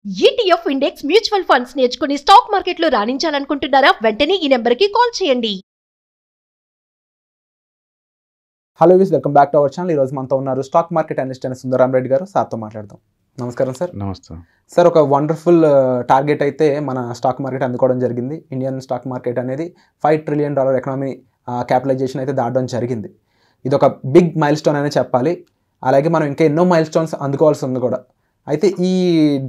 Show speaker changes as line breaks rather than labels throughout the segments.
ETF index mutual funds నేర్చుకుని stock మార్కెట్లో రాణించాలనుకుంటున్నారా? వెంటనే ఈ నెంబర్కి కాల్ చేయండి.
హలో విస్ welcome back to our channel. ఈరోజు మనతో ఉన్నారు స్టాక్ మార్కెట్ అనలిస్ట్ అయిన సుందరం రెడ్డి గారు. సార్తో మాట్లాడదాం. నమస్కారం సార్.
నమస్తే
సార్, ఒక వండర్ఫుల్ టార్గెట్ అయితే మన స్టాక్ మార్కెట్ అందుకోవడం జరిగింది. ఇండియన్ స్టాక్ మార్కెట్ అనేది $5 ట్రిలియన్ ఎకనామీ క్యాపిటలైజేషన్ అయితే దాటడం జరిగింది. ఇది ఒక బిగ్ మైల్ స్టోన్ అనే చెప్పాలి. అలాగే మనం ఇంకా ఎన్నో మైల్ స్టోన్స్ అందుకోవాల్సి ఉంది కూడా. అయితే ఈ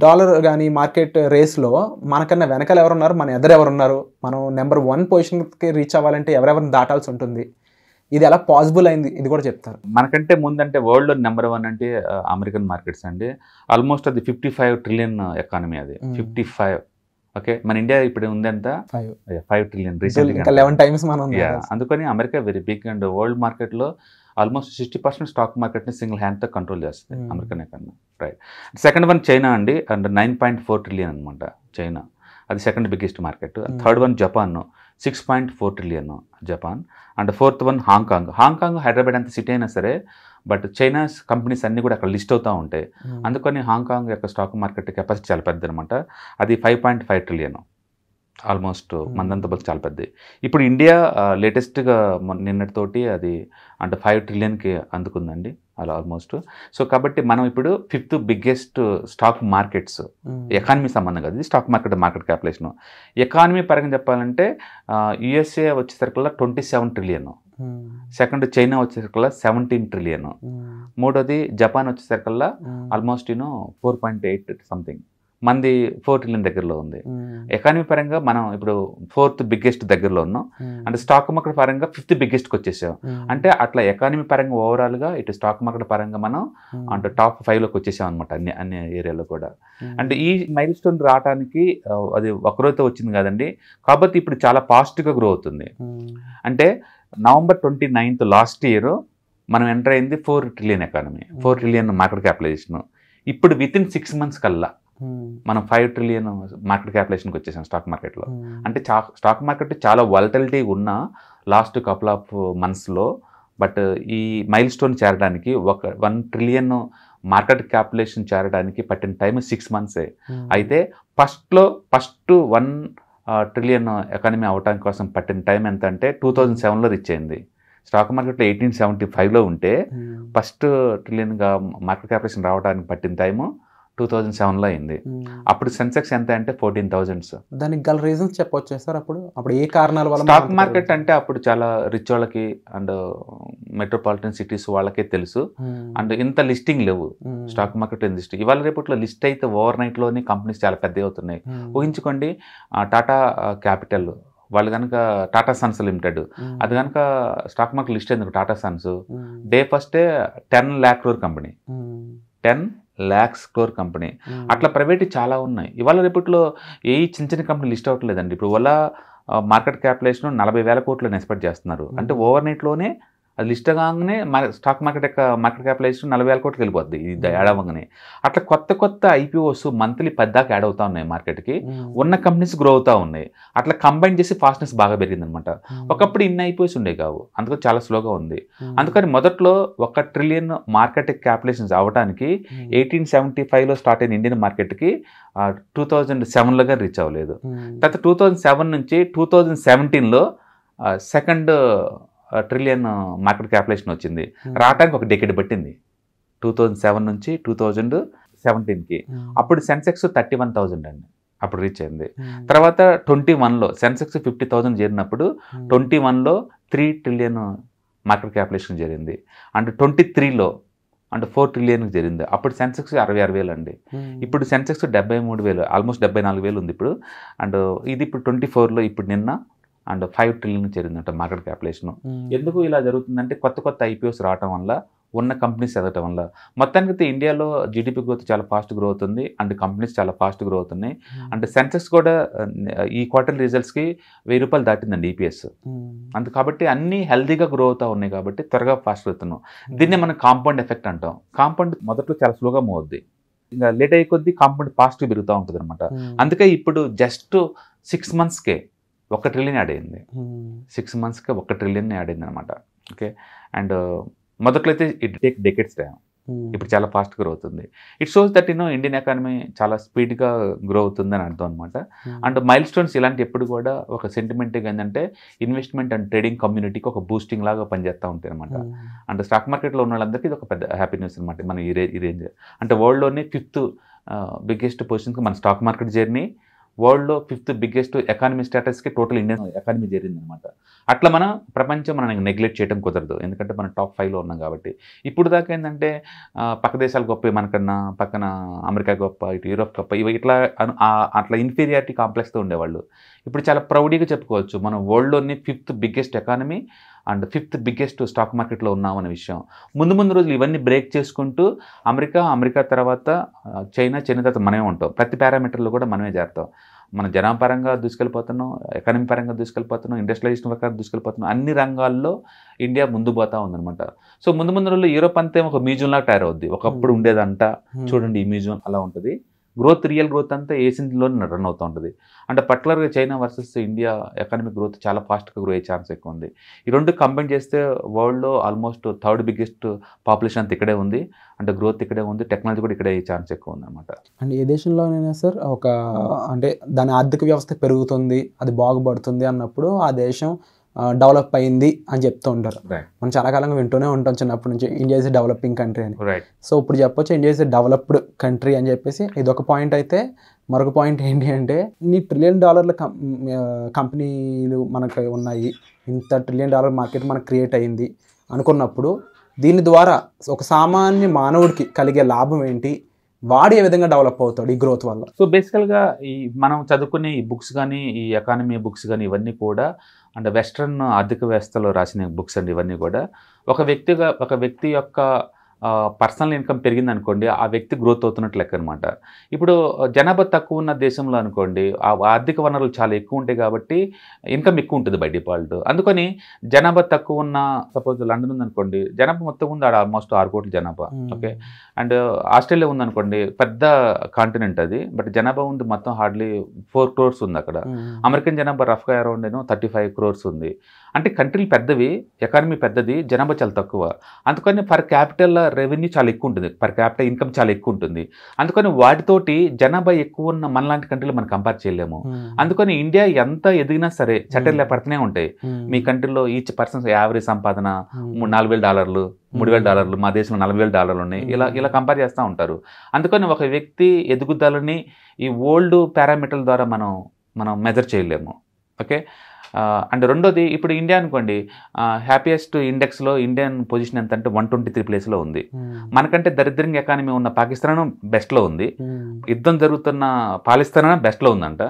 డాలర్ కానీ మార్కెట్ రేస్లో మనకన్నా వెనకాల ఎవరున్నారు, మన ఎదురు ఎవరున్నారు, మనం నెంబర్ 1 పొజిషన్కి రీచ్ అవ్వాలంటే ఎవరెవరిని దాటాల్సి ఉంటుంది, ఇది ఎలా పాసిబుల్ అయింది, ఇది కూడా చెప్తారు.
మనకంటే ముందంటే వరల్డ్లో నెంబర్ 1 అంటే అమెరికన్ మార్కెట్స్ అండి. ఆల్మోస్ట్ అది 55 ట్రిలియన్ ఎకానమీ, అది 55. ఓకే, మన ఇండియా ఇప్పుడు ఉంది ఎంత 5 ట్రిలియన్ రీసెంట్గా
11 టైమ్స్ మనం.
అందుకని America very big and world మార్కెట్లో ఆల్మోస్ట్ 60% స్టాక్ మార్కెట్ని సింగిల్ హ్యాండ్తో కంట్రోల్ చేస్తుంది American economy. Right. Second one China అండి, అండ్ 9.4 ట్రిలియన్ అనమాట చైనా, అది second biggest market. Third one Japan, 6.4 trillion Japan. And fourth one Hong Kong Hyderabad అంత సిటీ అయినా సరే, బట్ చైనాస్ కంపెనీస్ అన్నీ కూడా అక్కడ లిస్ట్ అవుతూ ఉంటాయి. అందుకని హాంకాంగ్ యొక్క స్టాక్ మార్కెట్ కెపాసిటీ చాలా పెద్ద అనమాట. అది 5.5 ట్రిలియన్, ఆల్మోస్ట్ మందంతా బస్ చాలా పెద్దది. ఇప్పుడు ఇండియా లేటెస్ట్గా నిన్నటితోటి అది అంటే 5 ట్రిలియన్కి అందుకుందండి, అలా ఆల్మోస్ట్. సో కాబట్టి మనం ఇప్పుడు 5th biggest stock markets, economy సంబంధం కదా ఇది, స్టాక్ మార్కెట్ క్యాపిటలైజేషన్. ఎకానమీ పరంగా చెప్పాలంటే యుఎస్ఏ వచ్చేసరికల్లా 27 ట్రిలియన్, సెకండ్ చైనా వచ్చేసరికల్లా 17 ట్రిలియన్, మూడోది జపాన్ వచ్చేసరికల్లా ఆల్మోస్ట్ 4.8 సంథింగ్, మంది 4 ట్రిలియన్ దగ్గరలో ఉంది. ఎకానమీ పరంగా మనం ఇప్పుడు 4th బిగ్గెస్ట్ దగ్గరలో ఉన్నాం. అంటే స్టాక్ మార్కెట్ పరంగా 5th బిగ్గెస్ట్కి వచ్చేసాం. అంటే అట్లా ఎకానమీ పరంగా ఓవరాల్గా ఇటు స్టాక్ మార్కెట్ పరంగా మనం అంటే టాప్ 5లోకి వచ్చేసాం అనమాట, అన్ని ఏరియాలో కూడా. అంటే ఈ మైల్ స్టోన్ రావడానికి అది ఒకరోజుతో వచ్చింది కాదండి, కాబట్టి ఇప్పుడు చాలా ఫాస్ట్గా గ్రో అవుతుంది. అంటే November 29th లాస్ట్ ఇయర్ మనం ఎంటర్ అయింది 4 trillion economy, 4 trillion market capitalisation. ఇప్పుడు వితిన్ 6 months కల్లా మనం 5 ట్రిలియన్ మార్కెట్ క్యాపిటలైజేషన్కి వచ్చేసాం స్టాక్ మార్కెట్లో. అంటే స్టాక్ మార్కెట్ చాలా వాలటిలిటీ ఉన్న లాస్ట్ కపుల్ ఆఫ్ మంత్స్లో, బట్ ఈ మైల్ స్టోన్ చేరడానికి 1 ట్రిలియన్ మార్కెట్ క్యాపిటలైజేషన్ చేరడానికి పట్టిన టైం 6 months. అయితే ఫస్ట్ 1 ట్రిలియన్ ఎకానమీ అవడానికి కోసం పట్టిన టైం ఎంత అంటే 2007లో రీచ్ అయింది. స్టాక్ మార్కెట్లో 1875లో ఉంటే ఫస్ట్ ట్రిలియన్గా మార్కెట్ క్యాపిటలైజేషన్ రావడానికి పట్టిన టైము 2007లో అయింది. అప్పుడు సెన్సెక్స్ ఎంత అంటే 14,000.
దానికి గల రీజన్స్ చెప్పొచ్చా సార్? అప్పుడు ఏ కారణాల వల్ల?
స్టాక్ మార్కెట్ అంటే అప్పుడు చాలా రిచ్ వాళ్ళకి అండ్ మెట్రోపాలిటన్ సిటీస్ వాళ్ళకే తెలుసు, అండ్ ఇంత లిస్టింగ్ లేవు స్టాక్ మార్కెట్ లిస్ట్. ఇవాళ రేపట్లో లిస్ట్ అయితే ఓవర్ నైట్లోనే కంపెనీస్ చాలా పెద్దవి అవుతున్నాయి. ఊహించుకోండి, టాటా క్యాపిటల్ వాళ్ళు కనుక టాటా సన్స్ లిమిటెడ్, అది కనుక స్టాక్ మార్కెట్ లిస్ట్ ఎందుకు, టాటా సన్స్ డే ఫస్టే 10 lakh crore company, 10 lakhs crore company. అట్లా ప్రైవేట్ చాలా ఉన్నాయి. ఇవాళ రేపట్లో ఏ చిన్న కంపెనీ లిస్ట్ అవ్వట్లేదండి. ఇప్పుడు ఓలా మార్కెట్ క్యాపిటలైజేషన్ 40,000 కోట్లని ఎక్స్పెక్ట్ చేస్తున్నారు. అంటే ఓవర్ నైట్లోనే అది లిస్ట్ కాగానే స్టాక్ మార్కెట్ యొక్క మార్కెట్ క్యాపిటలైజేషన్ 40,000 కోట్లకి వెళ్ళిపోద్ది ఇది యాడ్ అవ్వగానే. అట్లా కొత్త ఐపీఓస్ మంత్లీ 10 దాకా యాడ్ అవుతా ఉన్నాయి మార్కెట్కి. ఉన్న కంపెనీస్ గ్రో అవుతూ ఉన్నాయి. అట్లా కంబైన్ చేసి ఫాస్ట్నెస్ బాగా పెరిగిందనమాట. ఒకప్పుడు ఇన్ని ఐపీఓస్ ఉండే కావు, అందుకని చాలా స్లోగా ఉంది. అందుకని మొదట్లో 1 ట్రిలియన్ మార్కెట్ క్యాపిటలైజేషన్ అవ్వడానికి 1875లో స్టార్ట్ అయిన ఇండియన్ మార్కెట్కి 2007లోగా రీచ్ అవ్వలేదు. తర్వాత 2007 నుంచి 2017లో సెకండ్ ట్రిలియన్ మార్కెట్ క్యాపిటలైజేషన్ వచ్చింది. రావడానికి ఒక డెకేడ్ పట్టింది, 2007 నుంచి 2017కి. అప్పుడు సెన్సెక్స్ 31,000 అండి, అప్పుడు రీచ్ అయింది. తర్వాత 21లో సెన్సెక్స్ 50,000 చేరినప్పుడు 21లో 3 ట్రిలియన్ మార్కెట్ క్యాపిటలైజేషన్ జరిగింది. అండ్ 23లో అంటే 4 ట్రిలియన్కి జరిగింది. అప్పుడు సెన్సెక్స్ 66,000 అండి. ఇప్పుడు సెన్సెక్స్ 73,000, ఆల్మోస్ట్ 74,000 ఉంది ఇప్పుడు. అండ్ ఇది ఇప్పుడు 24లో ఇప్పుడు నిన్న అండ్ 5 ట్రిలియన్ చేరిందంట మార్కెట్ క్యాపిటలైజేషన్. ఎందుకు ఇలా జరుగుతుందంటే కొత్త ఐపీఓస్ రావడం వల్ల, ఉన్న కంపెనీస్ ఎదగటం వల్ల. మొత్తానికి ఇండియాలో జీడిపి గ్రోత్ చాలా ఫాస్ట్ గ్రో అవుతుంది, అండ్ కంపెనీస్ చాలా ఫాస్ట్ గ్రో అవుతున్నాయి. అండ్ సెన్సెక్స్ కూడా ఈ క్వార్టర్ రిజల్ట్స్కి ₹1000 దాటిందండి ఈపీఎస్. కాబట్టి అన్నీ హెల్దీగా గ్రో అవుతూ ఉన్నాయి, కాబట్టి త్వరగా ఫాస్ట్ అవుతున్నాం. దీన్ని మనం కాంపౌండ్ ఎఫెక్ట్ అంటాం. కాంపౌండ్ మొదట్లో చాలా స్లోగా మూవ్ అవుద్ది, ఇంకా లేట్ అయ్యే కొద్దీ కాంపౌండ్ ఫాస్ట్గా పెరుగుతూ ఉంటుంది అనమాట. అందుకే ఇప్పుడు జస్ట్ 6 monthsకే 1 ట్రిలియన్ యాడ్ అయింది. 6 monthsకే 1 ట్రిలియన్ యాడ్ అయింది అనమాట. ఓకే, అండ్ మొదట్లో అయితే ఇట్ టేక్ డెకేడ్స్ టైం. ఇప్పుడు చాలా ఫాస్ట్ గ్రో అవుతుంది. It shows that Indian economy చాలా స్పీడ్గా గ్రో అవుతుందని అర్థం అనమాట. అండ్ మైల్ స్టోన్స్ ఇలాంటి ఎప్పుడు కూడా ఒక సెంటిమెంట్గా ఏంటంటే ఇన్వెస్ట్మెంట్ అండ్ ట్రేడింగ్ కమ్యూనిటీకి ఒక బూస్టింగ్ లాగా పనిచేస్తూ ఉంటాయి అనమాట. అండ్ స్టాక్ మార్కెట్లో ఉన్న వాళ్ళందరికీ ఇది ఒక పెద్ద హ్యాపీ న్యూస్ అనమాట. మన ఈ రేంజ్ అంటే వరల్డ్లోనే 5th బిగ్గెస్ట్ పొజిషన్కి మన స్టాక్ మార్కెట్ జర్నీ, వరల్డ్లో 5th బిగ్గెస్ట్ ఎకానమీ స్టేటస్కి టోటల్ ఇండియన్ ఎకానమీ జరిగింది అనమాట. అట్లా మన ప్రపంచం మనం నెగ్లెక్ట్ చేయడం కుదరదు, ఎందుకంటే మనం టాప్ 5లో ఉన్నాం కాబట్టి. ఇప్పుడు దాకా ఏంటంటే పక్క దేశాలు గొప్ప, మనకన్నా పక్కన అమెరికా గొప్ప, ఇటు యూరోప్ గొప్ప, ఇవి ఇట్లా అట్లా ఇన్ఫీరియారిటీ కాంప్లెక్స్తో ఉండేవాళ్ళు. ఇప్పుడు చాలా ప్రౌడీగా చెప్పుకోవచ్చు మనం వరల్డ్లోని 5th biggest economy and 5th biggest stock మార్కెట్లో ఉన్నామనే విషయం. ముందు రోజులు ఇవన్నీ బ్రేక్ చేసుకుంటూ అమెరికా తర్వాత చైనా తర్వాత మనమే ఉంటాం. ప్రతి పారామీటర్లో కూడా మనమే చేరుతాం. మన జనాపరంగా దూసుకెళ్ళిపోతున్నాం, ఎకానమీ పరంగా దూసుకెళ్ళిపోతున్నాం, ఇండస్ట్రియలైజేషన్ ప్రకారం దూసుకెళ్ళిపోతున్నాం. అన్ని రంగాల్లో ఇండియా ముందు పోతా ఉందన్నమాట. సో ముందు రోజుల్లో యూరోప్ అంతే ఒక మ్యూజియంలాగా తయారవుద్ది. ఒకప్పుడు ఉండేదంట చూడండి ఈ మ్యూజియం అలా ఉంటుంది. రియల్ గ్రోత్ అంతా ఏషియన్లోనే రన్ అవుతూ ఉంటుంది. అంటే పర్టికులర్గా China versus India economic growth చాలా ఫాస్ట్గా గ్రో అయ్యే ఛాన్స్ ఎక్కువ ఉంది. ఈ రెండు కంబైన్ చేస్తే వరల్డ్లో ఆల్మోస్ట్ 3rd బిగ్గెస్ట్ పాపులేషన్ అంతా ఇక్కడే ఉంది, అంటే గ్రోత్ ఇక్కడే ఉంది, టెక్నాలజీ కూడా ఇక్కడే అయ్యే ఛాన్స్ ఎక్కువ ఉంది అనమాట.
అండ్ ఏ దేశంలోనైనా సార్ అంటే దాని ఆర్థిక వ్యవస్థ పెరుగుతుంది, అది బాగుపడుతుంది అన్నప్పుడు ఆ దేశం డెవలప్ అయింది అని చెప్తూ ఉంటారు. మనం చాలా కాలంగా వింటూనే ఉంటాం చిన్నప్పటి నుంచి ఇండియా ఇస్ డెవలపింగ్ కంట్రీ అని. సో ఇప్పుడు చెప్పొచ్చు ఇండియా ఇస్ డెవలప్డ్ కంట్రీ అని చెప్పేసి ఇదొక పాయింట్ అయితే, మరొక పాయింట్ ఏంటి అంటే $1 ట్రిలియన్ కంపెనీలు మనకు ఉన్నాయి, ఇంత $1 ట్రిలియన్ మార్కెట్ మనకు క్రియేట్ అయ్యింది అనుకున్నప్పుడు దీని ద్వారా ఒక సామాన్య మానవుడికి కలిగే లాభం ఏంటి, వాడు ఏ విధంగా డెవలప్ అవుతాడు ఈ గ్రోత్ వల్ల?
సో బేసికల్గా మనం చదువుకునే ఈ బుక్స్ కానీ, ఈ ఎకానమీ బుక్స్ కానీ ఇవన్నీ కూడా అంటే వెస్ట్రన్ ఆర్థిక వ్యవస్థలో రాసిన బుక్స్ అండి. ఇవన్నీ కూడా ఒక వ్యక్తి యొక్క పర్సనల్ ఇన్కమ్ పెరిగింది అనుకోండి, ఆ వ్యక్తి గ్రోత్ అవుతున్నట్లు లెక్క అనమాట. ఇప్పుడు జనాభా తక్కువ ఉన్న దేశంలో అనుకోండి ఆ ఆర్థిక వనరులు చాలా ఎక్కువ ఉంటాయి కాబట్టి ఇన్కమ్ ఎక్కువ ఉంటుంది బై డిఫాల్ట్. అందుకని జనాభా తక్కువ ఉన్న సపోజ్ లండన్ ఉందనుకోండి, జనాభా మొత్తం ఉంది ఆడ ఆల్మోస్ట్ 6 కోట్ల జనాభా. ఓకే, అండ్ ఆస్ట్రేలియా ఉందనుకోండి, పెద్ద కాంటినెంట్ అది, బట్ జనాభా ఉంది మొత్తం హార్డ్లీ 4 crores ఉంది అక్కడ. అమెరికన్ జనాభా రఫ్గా అరౌండ్ 35 crores ఉంది. అంటే కంట్రీలు పెద్దవి, ఎకానమీ పెద్దది, జనాభా చాలా తక్కువ. అందుకని పర్ క్యాపిటల్ రెవెన్యూ చాలా ఎక్కువ ఉంటుంది, పర్ క్యాపిటల్ ఇన్కమ్ చాలా ఎక్కువ ఉంటుంది. అందుకని వాటితోటి జనాభా ఎక్కువ ఉన్న మనలాంటి కంట్రీలు మనం కంపేర్ చేయలేము. అందుకని ఇండియా ఎంత ఎదిగినా సరే చట్టాలు పడుతూనే ఉంటాయి. మీ కంట్రీలో ఈచ్ పర్సన్ యావరేజ్ సంపాదన $4,000, $3,000, మా దేశంలో $40,000 ఉన్నాయి, ఇలా కంపేర్ చేస్తూ ఉంటారు. అందుకని ఒక వ్యక్తి ఎదుగుదలని ఈ ఓల్డ్ పారామీటర్ల ద్వారా మనం మెజర్ చేయలేము. ఓకే, అండ్ రెండోది ఇప్పుడు ఇండియా అనుకోండి, హ్యాపీయెస్ట్ ఇండెక్స్లో ఇండియన్ పొజిషన్ ఎంత అంటే 123 ప్లేస్లో ఉంది. మనకంటే దరిద్రంగా ఎకానమీ ఉన్న పాకిస్తాన్ బెస్ట్లో ఉంది, యుద్ధం జరుగుతున్న పాకిస్తాన్ బెస్ట్లో ఉందంట,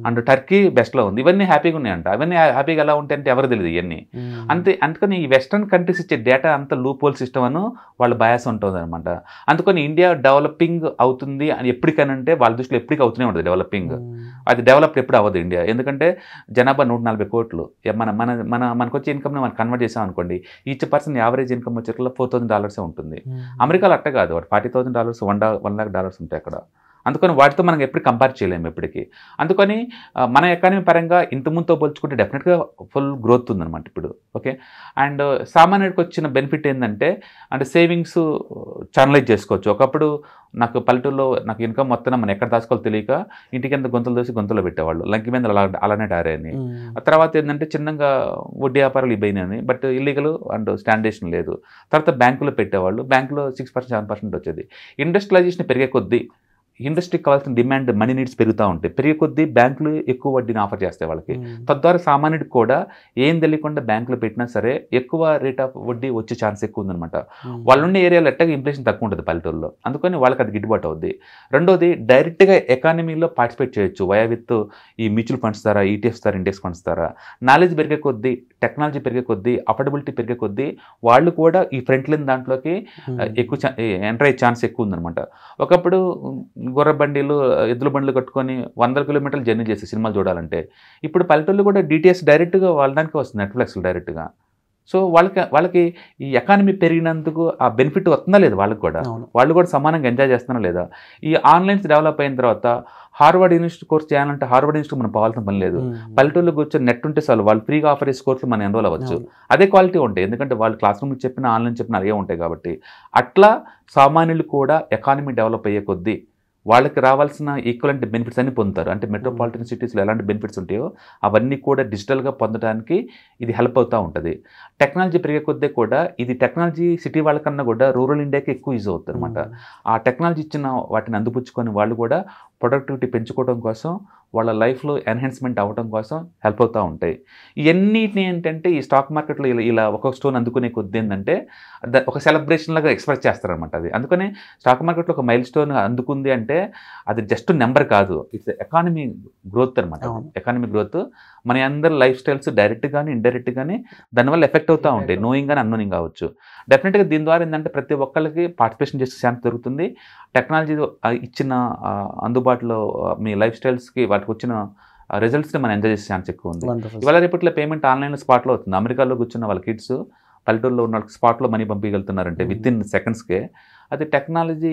అండ్ టర్కీ బెస్ట్లో ఉంది. ఇవన్నీ హ్యాపీగా ఉన్నాయంట. అవన్నీ హ్యాపీగా ఎలా ఉంటాయంటే ఎవరు తెలియదు ఇవన్నీ. అందుకని ఈ వెస్ట్రన్ కంట్రీస్ ఇచ్చే డేటా అంతా లూప్ హోల్ సిస్టమ్ అని వాళ్ళ బయాస్ ఉంటుంది అనమాట. అందుకని ఇండియా డెవలపింగ్ అవుతుంది అని ఎప్పటికనంటే వాళ్ళ దృష్టిలో ఎప్పటికీ అవుతూనే ఉంటుంది డెవలపింగ్. అది డెవలప్డ్ ఎప్పుడు అవ్వదు ఇండియా, ఎందుకంటే జనాభా 140 కోట్లు. మనకు వచ్చే ఇన్కమ్ని మనం కన్వర్ట్ చేసాం అనుకోండి, ఈచ్ పర్సన్ యావరేజ్ ఇన్కమ్ వచ్చేట్లా $4,000 ఉంటుంది. అమెరికాలో అట్ట కాదు, $40,000 $1 lakh ఉంటాయి అక్కడ. అందుకని వాటితో మనం ఎప్పుడు కంపేర్ చేయలేము ఎప్పటికీ. అందుకని మన ఎకానమీ పరంగా ఇంతకుముందుతో పోల్చుకుంటే డెఫినెట్గా ఫుల్ గ్రోత్ ఉందన్నమాట ఇప్పుడు. ఓకే, అండ్ సామాన్యుడికి వచ్చిన బెనిఫిట్ ఏంటంటే అంటే సేవింగ్స్ ఛానలైజ్ చేసుకోవచ్చు. ఒకప్పుడు నాకు పల్లెటూరులో నాకు ఇన్కమ్ మొత్తం మనం ఎక్కడ దాచుకోవాలో తెలియక ఇంటికి ఎంత గొంతులు దోసి గొంతులో పెట్టేవాళ్ళు, లంకి మీద అలానే టారని. ఆ తర్వాత ఏంటంటే చిన్నగా వడ్డీ వ్యాపారాలు ఇబ్బంది, బట్ ఇల్లీగల్ అండ్ స్టాండర్డేషన్ లేదు. తర్వాత బ్యాంకులో పెట్టేవాళ్ళు, బ్యాంకులో 6% 7% వచ్చేది. ఇండస్ట్రియలైజేషన్ పెరిగే కొద్దీ ఇండస్ట్రీకి కావాల్సిన డిమాండ్, మనీ నీడ్స్ పెరుగుతూ ఉంటాయి. పెరిగే కొద్దీ బ్యాంకులు ఎక్కువ వడ్డీని ఆఫర్ చేస్తాయి వాళ్ళకి. తద్వారా సామాన్యుడికి కూడా ఏం తెలియకుండా బ్యాంకులో పెట్టినా సరే ఎక్కువ రేట్ ఆఫ్ వడ్డీ వచ్చే ఛాన్స్ ఎక్కువ ఉందన్నమాట. వాళ్ళుండే ఏరియాలో ఎట్టగా ఇన్ఫ్లేషన్ తక్కువ ఉంటుంది పల్లెటూరులో, అందుకని వాళ్ళకి అది గిట్టుబాటు అవుద్ది. రెండోది డైరెక్ట్గా ఎకానమీలో పార్టిసిపేట్ చేయొచ్చు వయా విత్ ఈ మ్యూచువల్ ఫండ్స్ ద్వారా, ఈటీఎఫ్స్ ద్వారా, ఇండెక్స్ ఫండ్స్ ద్వారా. నాలెడ్జ్ పెరిగే కొద్దీ, టెక్నాలజీ పెరిగే కొద్దీ, అఫోర్డబిలిటీ పెరిగే కొద్దీ వాళ్ళు కూడా ఈ ఫ్రంట్ లైన్ దాంట్లోకి ఎక్కువ ఎంటర్ అయ్యే ఛాన్స్ ఎక్కువ ఉందన్నమాట. ఒకప్పుడు గుర్ర బండిలు, ఎద్దుల బండ్లు కట్టుకొని 100 కిలోమీటర్లు జర్నీ చేసే సినిమాలు చూడాలంటే ఇప్పుడు పల్లెటూళ్ళు కూడా డిటిఎస్ డైరెక్ట్గా వాళ్ళడానికి వస్తుంది, నెట్ఫ్లిక్స్లో డైరెక్ట్గా. సో వాళ్ళకి ఈ ఎకానమీ పెరిగినందుకు ఆ బెనిఫిట్ వస్తుందా లేదు వాళ్ళకి కూడా, వాళ్ళు కూడా సమానంగా ఎంజాయ్ చేస్తున్నా లేదా. ఈ ఆన్లైన్స్ డెవలప్ అయిన తర్వాత హార్వర్డ్ యూనివర్సిటీ కోర్స్ చేయాలంటే హార్వర్డ్ యూనివర్సిటీ మనం పోవాల్సిన పని లేదు. పల్లెటూరులో కూర్చొని నెట్ ఉంటే చాలు, వాళ్ళు ఫ్రీగా ఆఫర్ చేసే కోర్సులు మనం ఎన్రోల్ అవ్వచ్చు. అదే క్వాలిటీ ఉంటాయి, ఎందుకంటే వాళ్ళు క్లాస్ రూమ్లో చెప్పిన ఆన్లైన్ చెప్పిన అలాగే ఉంటాయి కాబట్టి. అట్లా సామాన్యులు కూడా ఎకానమీ డెవలప్ అయ్యే కొద్దీ వాళ్ళకి రావాల్సిన ఈక్వలెంట్ బెనిఫిట్స్ అన్ని పొందుతారు. అంటే మెట్రోపాలిటన్ సిటీస్లో ఎలాంటి బెనిఫిట్స్ ఉంటాయో అవన్నీ కూడా డిజిటల్గా పొందడానికి ఇది హెల్ప్ అవుతూ ఉంటుంది. టెక్నాలజీ పెరిగే కొద్దీ కూడా ఇది టెక్నాలజీ సిటీ వాళ్ళకన్నా కూడా రూరల్ ఇండియాకి ఎక్కువ యూజ్ అవుతుంది అనమాట. ఆ టెక్నాలజీ ఇచ్చిన వాటిని అందిపుచ్చుకొని వాళ్ళు కూడా ప్రొడక్టివిటీ పెంచుకోవడం కోసం, వాళ్ళ లైఫ్లో ఎన్హాన్స్మెంట్ అవ్వడం కోసం హెల్ప్ అవుతూ ఉంటాయి. ఇవన్నిటిని ఏంటంటే ఈ స్టాక్ మార్కెట్లో ఇలా ఒక్కొక్క స్టోన్ అందుకునే కొద్ది ఏంటంటే ఒక సెలబ్రేషన్ లాగా ఎక్స్ప్రెస్ చేస్తారనమాట. అది అందుకని స్టాక్ మార్కెట్లో ఒక మైల్ స్టోన్ అందుకుంది అంటే అది జస్ట్ నెంబర్ కాదు, ఇట్స్ ఎకానమీ గ్రోత్ అనమాట. ఎకానమీ గ్రోత్ మన అందరి లైఫ్ స్టైల్స్ డైరెక్ట్ కానీ ఇండైరెక్ట్ కానీ దానివల్ల ఎఫెక్ట్ అవుతూ ఉంటాయి, నోయింగ్ కానీ అన్నోయింగ్ కావచ్చు. డెఫినెట్గా దీని ద్వారా ఏంటంటే ప్రతి ఒక్కరికి పార్టిసిపేషన్ చేసే ఛాన్స్ దొరుకుతుంది. టెక్నాలజీ ఇచ్చిన అందుబాటులో మీ లైఫ్ స్టైల్స్కి వాటికి వచ్చిన రిజల్ట్స్ని మనం ఎంజాయ్ చేసే ఛాన్స్ ఎక్కువ ఉంది. ఇవాళ రేపట్లో పేమెంట్ ఆన్లైన్లో స్పాట్లో అవుతుంది. అమెరికాలో కూర్చున్న వాళ్ళ కిడ్స్ పల్లెటూరులో ఉన్న వాళ్ళకి స్పాట్లో మనీ పంపించగలుగుతున్నారంటే విత్ ఇన్ సెకండ్స్కే. అది టెక్నాలజీ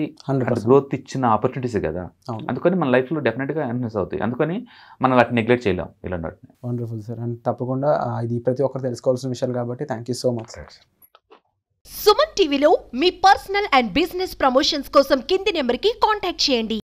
గ్రోత్ ఇచ్చిన ఆపర్చునిటీసే కదా. అందుకని మన లైఫ్లో డెఫినెట్గా ఎన్హాన్స్ అవుతాయి. అందుకని మనం వాటిని నెగ్లెక్ట్ చేయలేం ఇలాంటి వాటిని.
Wonderful sir. అండ్ తప్పకుండా ఇది ప్రతి ఒక్కరు తెలుసుకోవాల్సిన విషయాలు కాబట్టి thank you so much sir.
Suman టీవీలో మీ పర్సనల్ అండ్ బిజినెస్ ప్రమోషన్స్ కోసం కింది నెంబర్కి కాంటాక్ట్ చేయండి.